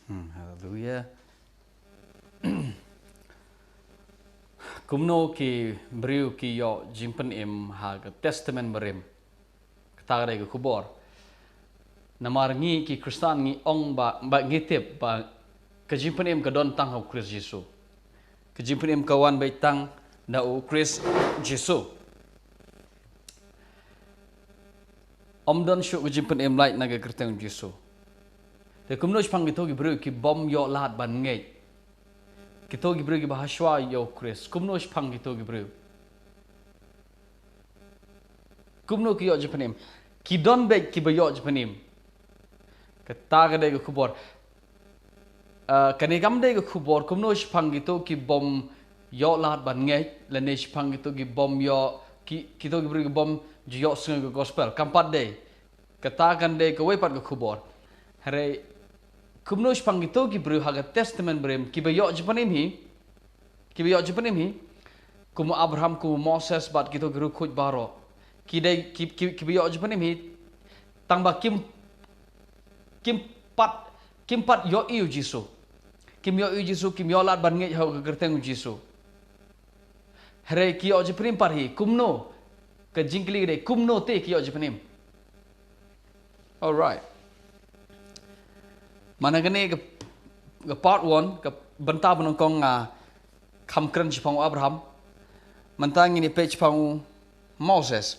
Hallelujah. Kumno ki briew ki yo jingpynim ha ke testament berem. Ketare ke khubor. Namar ngi ki Kristan ngi ong ba ngitip ba ke jingpynim ke don tang hau Khrist Yesu. Ke jingpynim kawan bai tang da u Khrist Yesu. Om don shu ke jingpynim light na ke kerteng Yesu. Te kumno shphang gitu ki briew ki bom iohlad ban ngeit. Kita gi briew gi bah shwa yo Khrist. Kumno shphang gitu gi briew. Kumno ki yo jingpynim. Ki don bek ki ba yo jingpynim. Kata ga de khubor. Kane gam de khubor kumno shphang gitu ki bom iohlad ban ngeit. Lane shphang gitu ki bom yo kita gi briew gi bom yo sngap gospel. Kampat de. Kata kan de ko wepat ga khubor. Hynrei Kumno shphang gitu ki briew haga testament berem ki ba yo jingpynim hi kumu Abraham kumu Moses bat gitu guru khuj baro ki ba yo jingpynim hi tang ba kim pat yo iu Jesu kim yo iu Jesu kim iohlad ban ngeit hau gerteng Jesu. Hynrei ki yo jingpynim par hi kumno ke jingkli de kumno te ki yo jingpynim. Alright. Mana gani ke part 1 ke benta benongkong kham kren shphang Abraham mentang ini page shphang Moses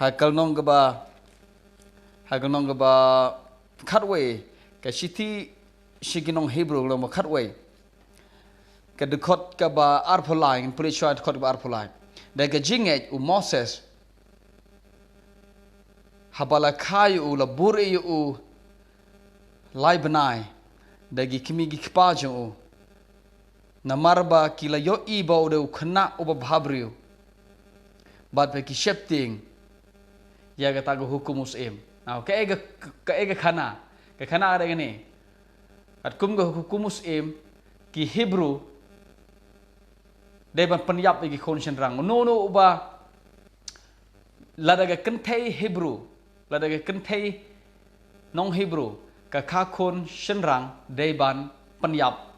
hakalnong ke ba khatway ke city shiginong Hebrew lo khatway ke dekot ke ba arpolai in police shot dekot ke ba arpolai da ke ngeit u Moses habala kai u la buri u lai benai dagi kimi gi kpa jong na marba kila yo iba de khna oba bhabriu bat pe ki shepting ya ga tago hukumus em now ke ega khana ada gani at kum go hukumus em ki Hebrew de ban penyap gi konsen rang no uba ladaga kentai Hebrew ladaga kentai nong Hebrew ka kha khon shenrang deban penyap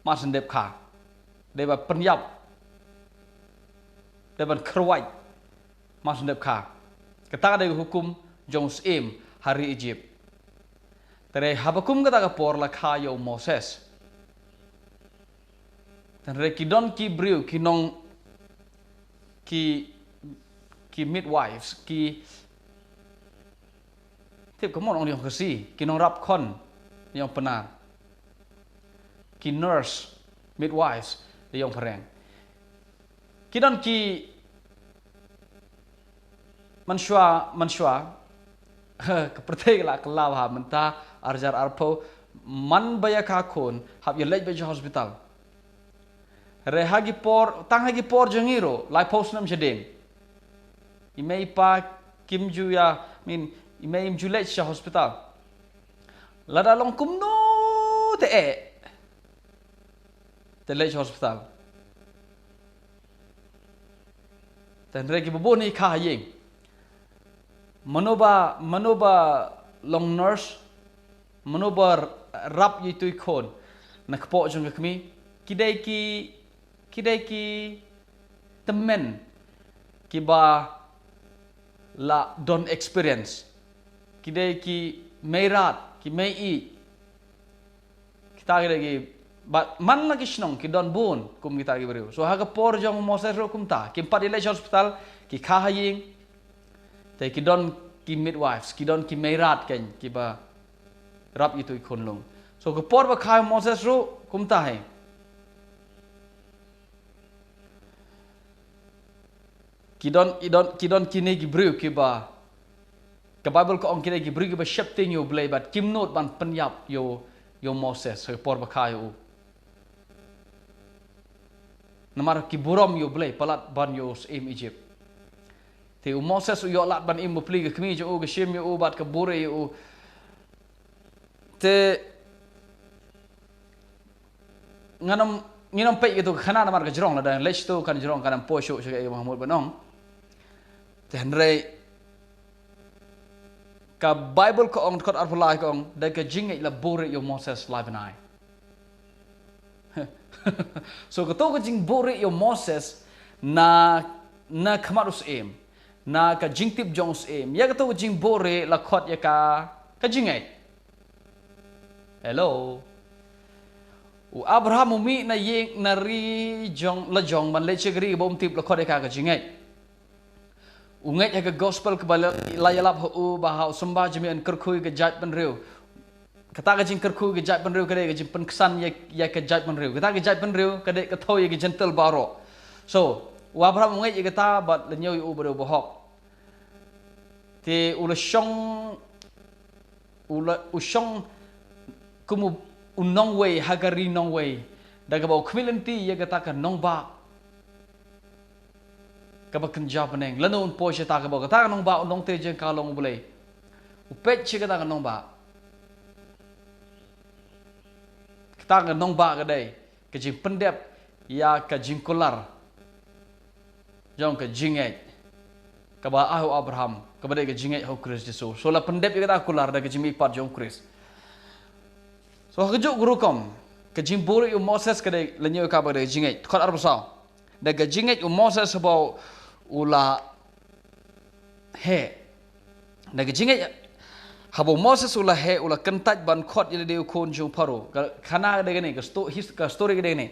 masendep kha deban penyap deban kerwai masendep kha kata de hukum jongs em hari Egypt tere habakum kata ka por la kha yo Moses tere kidon ki briew kinong ki midwives ki tiếp có một ông điều gì khi nó rap con đi ông pena khi nurse midwives đi ông pareng khi don khi mansua kepercayaan lah kelau ha mentah arjar arpo man baya kakon hab yelej beja hospital rehagi por tang hagi por jengiro lai post nam jedeng imei pa kim ju ya min imam julet sha hospital lada long kumno te lech hospital tan regi bobo ni kha yeng manoba long nurse manoba rap yi tui khon na kpo jong kmi kidai ki temen ki ba la don experience kidai ki meirat ki mei kita lagi man lagi snong ki don bun kum kita lagi beriu so haga por jong Moses ro kum ta ki empat ilai hospital ki kha haying te ki don ki midwives ki don ki meirat ken ki ba rap itu ikon long so ko por ba kha Moses ro kum ta hai ki don kini ki beriu ki ba ke Bible ko ong kini ki beriu ki ba shepting yo blay bat kim not ban penyap yo Moses so por ba kha yo namar ki burom yo blay palat ban yo im Egypt te u Moses u iohlad ban im pli ke kmi jo ke shem yo bat ke bore yo te nginam pe gitu khana namar ke jrong la dan lech to kan jrong kan po sho ke Mahmud banong te hynrei ka Bible ko ong kot arpulai ko ong da ka jingait la bore yo Moses live and I. So kato ka jing bore yo Moses na khamarus em na ka jingtip jongs em ya kato jing bore la khot ya ka jingait. Hello. U Abraham umi na yeng na ri jong la jong man le chegri bom tip la khot ya ka jingait. Ngeit ya ke gospel ke bala layalap hu bahau sembah jemian kerkhui ke jat penriu kata ke jing kerkhui ke jat penriu kade ke jing penkesan ya ke jat penriu kata ke jat penriu kade ke thoi ya ke gentle baro so Abraham ngeit ya kata bat lenyo yu bado bohok te ula shong kumu unong way hagari nong way daga bau khmilenti ya kata ka nong ba kabak kenjap neng lanon po siya ta kabak ta nong ba nong te jeng kalong bulay upet siya ta nong ba ta nong ba kadai ke jing pendep ya ke jing kolar jong ke jingait kaba ahu Abraham kabade ke jingait ho Khrist Jesus so la pendep ya ta kolar da ke jing pat jong Khrist so hajuk guru kom ke jing bore yu Moses kadai lenyo ka ba de jingait khot ar basau da ke jingait yu Moses about ula he nag jingai habo Moses ula he ula kentaj ban khot ile deu kon jung paro khana de gane ka story de gane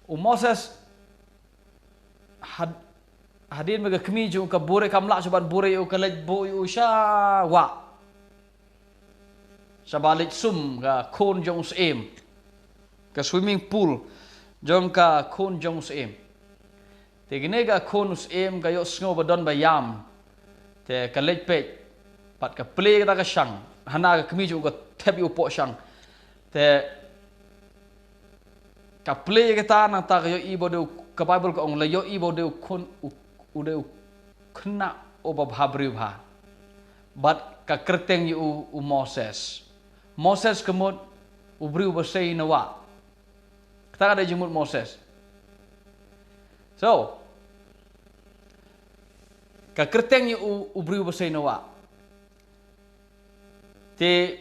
Moses hadin mega kmi jung ka bore kamla soban bore u kalaj bo u sha wa sabalik sum ka kon jung sem ka swimming pool jong ka kon jung sem te ginega konus em ga yo sngo badon bayam te kalej pet pat ka play ka shang hana ka kmi ju ka thep yu po shang te ka play ka ta na ta yo ibo de ka Bible ko ong la yo ibo de kon u de khna o ba bhabriu bha bat ka kerteng yu u Moses kemot u briu ba sei na wa ta da jumut Moses so ka kerteng yu u briu ba sei na wa te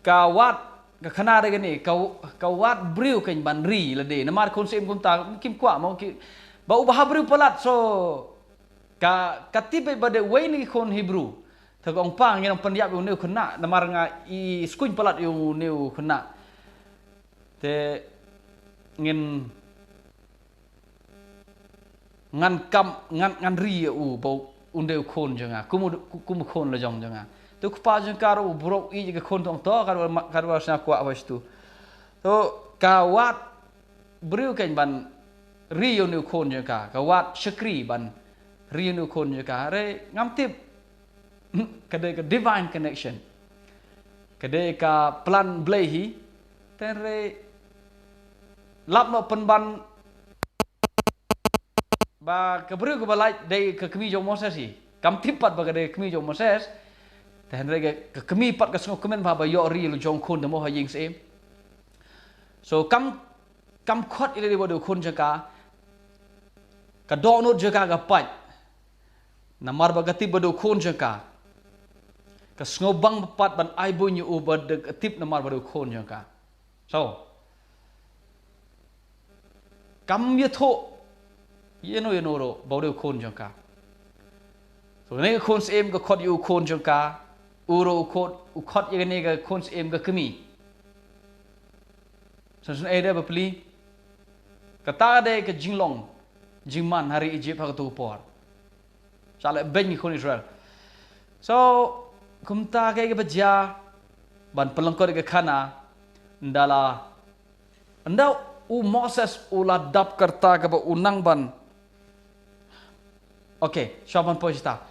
ka wat ka khana de gani ka wat briu kan ban ri la de na mar kon sem kum ta kim kwa mo ki ba u ba briu palat so ka tipe ba de we ni kon Hebrew ta ong pang yang pendiap yu neu khna na mar nga i skuin palat yu neu khna te ngin ngan ri u bo undeu khon janga kum khon la jong janga tu pa jang karo brok i ga khon tong to karo sna kwa was tu to ka wat briu kan ban ri yo nu khon janga ka wat shakri ban ri nu khon janga re ngam tip kade ka divine connection kade ka plan blehi ten re lap no pen ban ba kebriu ke balai dei ke kemi jong Moses si kam tipat ba ke kemi jong Moses ten re ke kemi pat ke sngo kemen ba yo ri lu jong khon de mo ha ying sem so kam khot ile bo de khon jaka ka do no jaka ga pat na mar ba ga tip bo de khon jaka ka sngo bang pat ban ai bo nyu u ba de tip na mar ba de khon jaka so kam ye tho yeno ro bawde khon jangka so ne khon sem ga khot yu khon jangka uro khot ye ne ga khon sem ga kemi so sun ede ba pli kata de ke jinglong jingman hari Egypt ha tu por sale ben khon Israel so kumta ke baja ban pelengkot ke khana ndala ndau u Moses ula dap karta ke ba unang ban. Okay, shaphang pojita.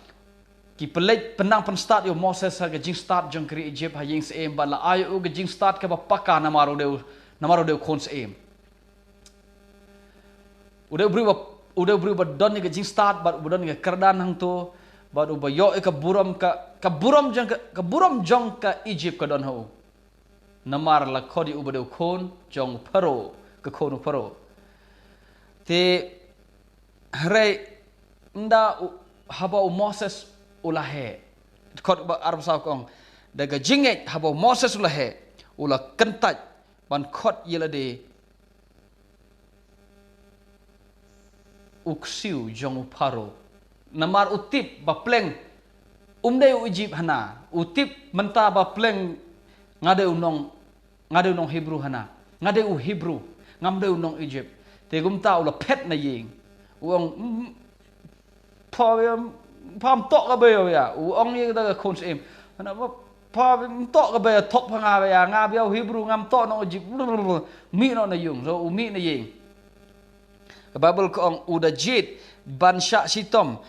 Ki pelej penang pen start yo Moses ha jing start jong kri Egypt ha ying sem ban la ayo ge jing start ke ba paka na maro de khon sem. Udah beri ba don ge jing start ba don ge kerdan hang tu ba u ba yo ke buram jong ka Egypt ka don ho. Namar la khodi u ba de khon jong pharo ke khon pharo. Te hynrei nda haba Moses ulahe khot ba Arab sao kong daga jingeit habo Moses ula he ula kentaj ban khot yela de uksiu jong paro namar utip ba pleng umdai Egypt hana utip menta ba pleng ngade unong Hebrew hana ngade u Hebrew ngamde unong Egypt te gumta ula pet na ying uong pam tok ka ba ya uong ye da khons em hana pam tok ka ba thok phanga ba ya nga biao Hebrew ngam tok no Egypt mi no na yung so mi na ying Bible ko ang uda jit ban sha sitom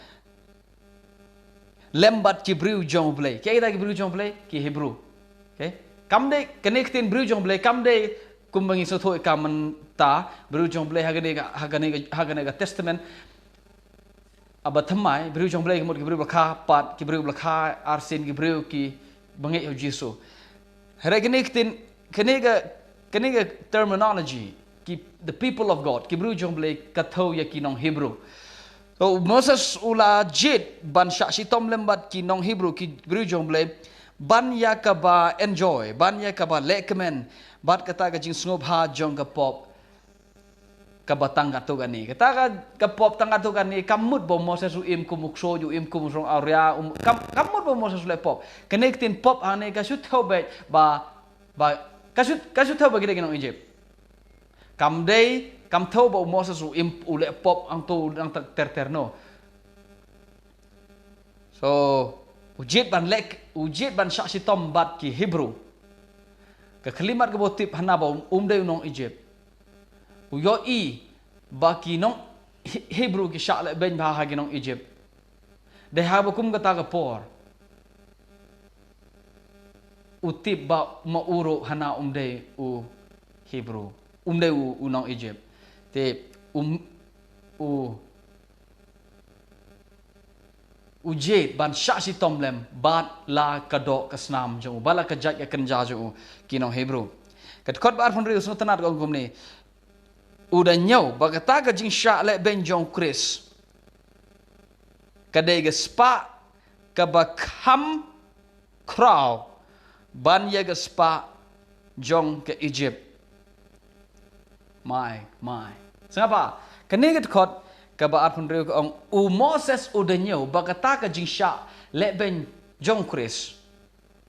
lembat ki briew jong blay ke ida ki briew jong blay ki Hebrew okay kam de connectin briew jong blay kam de kumbangi so thoi kam ta briew jong blay hagane ga testament aba thamai briew jong blay mod ki briew lakha pat ki briew lakha arsin ki briew ki bangai ho Jesu hera connectin kanega terminology ki the people of God ki briew jong blay kathau ya ki nong Hebrew. So Moses ula jit ban sha sitom lembat ki nong Hebrew ki briew jong blay ban ya ka ba enjoy ban ya ka ba lekmen bat kata ka jing sngop ha jong ka pop ka batang ka tu gani kata ka pop tang ka tu gani kamut bo Moses u im kumukso yu im kum rong area kamut bo Moses le pop connecting pop ane ka shoot hobe ba ka shoot hobe ki nong Egypt kam day kam thau bo Moses u im u le pop ang tu ang terno so ujit ban sha sitom bat ki Hebrew ka kalimat ka botip hana ba umday nong Egypt uyo i ba ki nong Hebrew ki sha le ben ba ha ki nong Egypt de ha ba kum kata ka por utip ba mauro hana umday u Hebrew umday u nong Egypt te ujit ban sha sitom lem bat la kadok kasnam jong bala kajat ya kenja jo kinong Hebrew kat khot bar phon riu so tanat gong gom ni uda nyau bagata ka jing sha le ben jong Khrist kadai ga spa ka bakham kraw ban ya ga spa jong ke Egypt mai sangapa kanigat khot ka ba phon riu ka ong u Moses uda nyau bagata ka jing sha le ben jong Khrist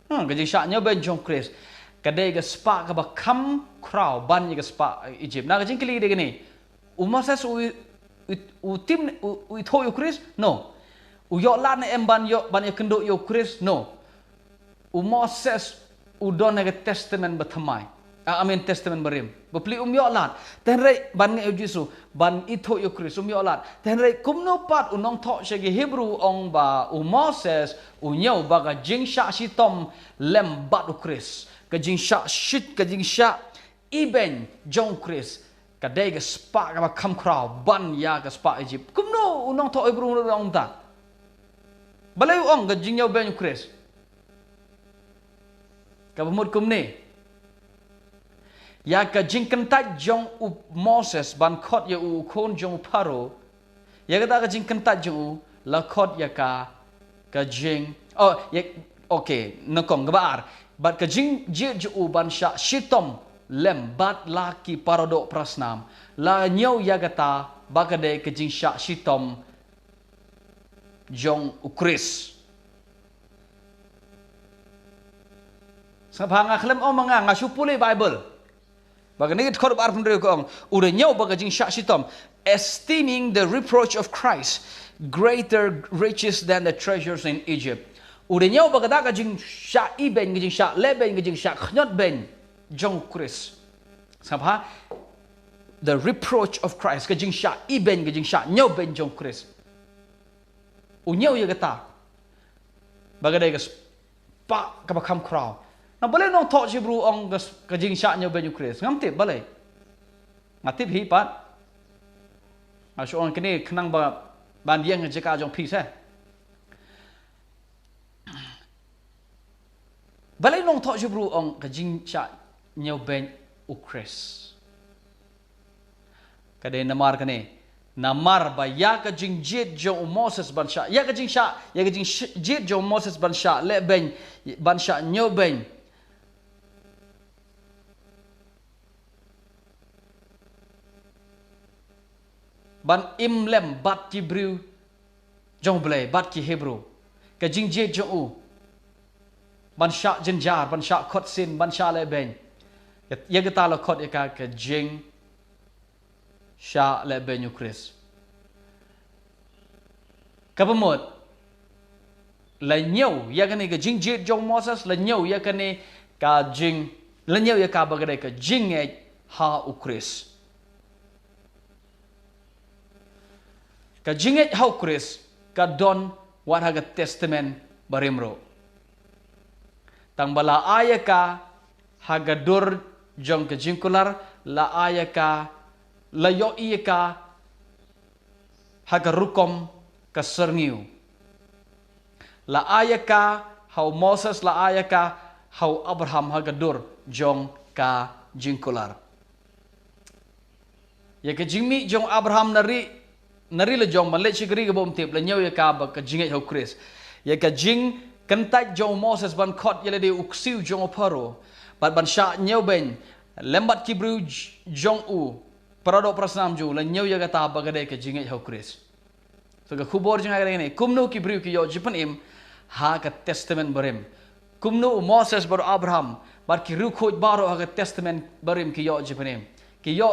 ka jing sha nyau ben jong Khrist kadai ga spa ka ba kham kraw ban ya ga spa Egypt na ka jing kili de gani u Moses u tim u tho yu Khrist no u iohlad na em ban ya kendo yu Khrist no u Moses u don ga testament ba thamai amen testament barim bapli iohlad tenrei ban ngai Jesu ban itho yu Khrist iohlad tenrei kumno pat unong tho shegi Hebrew ong ba u Moses u nyau ba ga jing sha sitom lem bat u Khrist ka jing sha shit ka jing sha iben jong Khrist ka dei ga spa ka ba kham kraw ban ya ga spa Egypt kumno unong tho Hebrew ong ta balai ong ga jing nyau ben u Khrist ka bamut kumne ya ka jing kentat jong u Moses ban khot ya u khon jong paro ya ka jing kentat jong u la khot ya ka jing ya okay nakong gabar bat ka jing je u ban sha shitom lem bat la ki parodok prasnam la nyau ya gata ba ka de ka jing sha shitom jong u Khrist shaphang akhlem omanga ngasupuli Bible bagani khot bar phun re ko uda nyau baga jing sha sitom esteeming the reproach of Christ greater riches than the treasures in Egypt uda nyau baga da ga jing sha iben jing sha leben jing sha khnot ben jong Khrist sabha the reproach of Christ ga jing sha iben jing sha nyau ben jong Khrist u nyau ya gata baga da ga pa ka ba kham kraw na boleh nong thok Hebrew ong ka jing sha nyau ben Khrist ngam tip boleh ngatip hi pat so on kene khnang ba ban dieng jeka jong pi se boleh nong thok Hebrew ong ka jing sha nyau ben Khrist ka de namar kane namar ba ya ka jing jit jong Moses ban sha ya ka jing sha ya ka jing jit jong Moses ban sha le ben ban sha nyo ben ban im lem bat ki briew jong blai bat ki Hebrew ka jing jit jong u ban sha jenjar ban sha khot sin ban sha le ben ya ka ta la khot ya ka jing sha le ben yu Khrist ka pamot la nhiều ya ka ni ka jing jit jong Moses la nhiều ya ka ni ka jing la nhiều ya ka ba ka ka jing ngeit ha u Khrist ka jing ngeit ha u Khrist ka don wat ha ka testament barimro tang bala aya ka ha ga dur jong ka jingkular la aya ka la yo iya ka ha ka rukom ka serniu la aya ka hau Moses la aya ka hau Abraham ha ga dur jong ka jingkular ya ka jingmi jong Abraham nari la jong man le chigri ga bom tip la nyau ya ka ba ka jingei hau Khrist ya ka jing kentai jong Moses ban khot yele de uksiu jong paro ban sha nyau ben lembat ki briew jong u parado prasnam ju la nyau ya ta ba ga de ka jingei hau Khrist so ka khubor jang ga ne kumno ki briew ki yo jingpynim ha ka testament barim kumno Moses bar Abraham bar ki ru khoj baro ha ka testament barim ki yo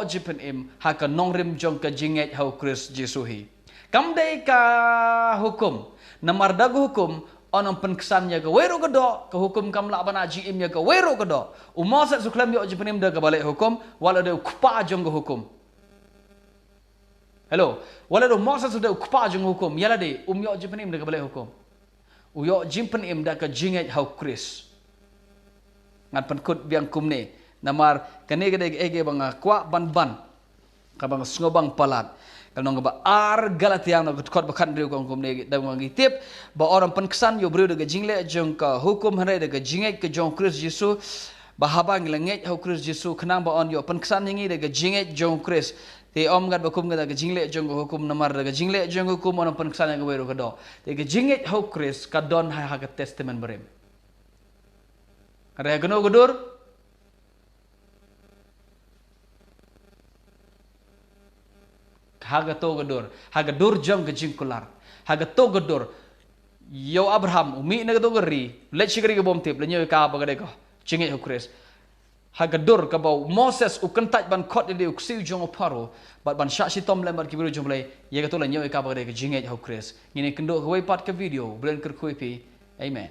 jingpynim ha ka nongrim jong ka jingei hau Khrist Jesu hi kam de ka hukum namar dag hukum onong penkesannya ke wero kedo ke hukum kam la bana jimnya ke wero kedo Moses suklam yo jingpynim de ka balik hukum wala de kupa jong ke hukum hello wala do Moses de kupa jong hukum yala de yo jingpynim de ka balik hukum yo jingpynim da ka jingei hau Khrist ngat penkut biang kumne namar kane gede ege bang kwa ban ka bang ngobang palat kalau ngaba ar Galatia no kot bakan briew kong kumne da ngi tip ba orang penkesan yo briew de jingle jong ka hukum hynrei de jingei ke jong Khrist Jesu ba habang ngeit hau Khrist Jesu khnang ba on yo penkesan ngi de jingei jong Khrist te om gat bakum ga de jingle jong hukum namar de jingle jong hukum orang penkesan ngi wero kedo de jingei hau Khrist ka don ha ka testament barim re gno godur haga dur jong ke jingkular haga to gadur yo Abraham umi na to gari let sigari ke bom tip le nyoy ka ba ga de ko jingei hau Khrist haga dur ka ba Moses u kentaj ban khot de uksiu jong paro ban sha si tom lembar ki biru jong le ye ga to le nyoy ka ba ga de ke jingei hau Khrist ngine kendo hoi pat ke video blen ker khui pi amen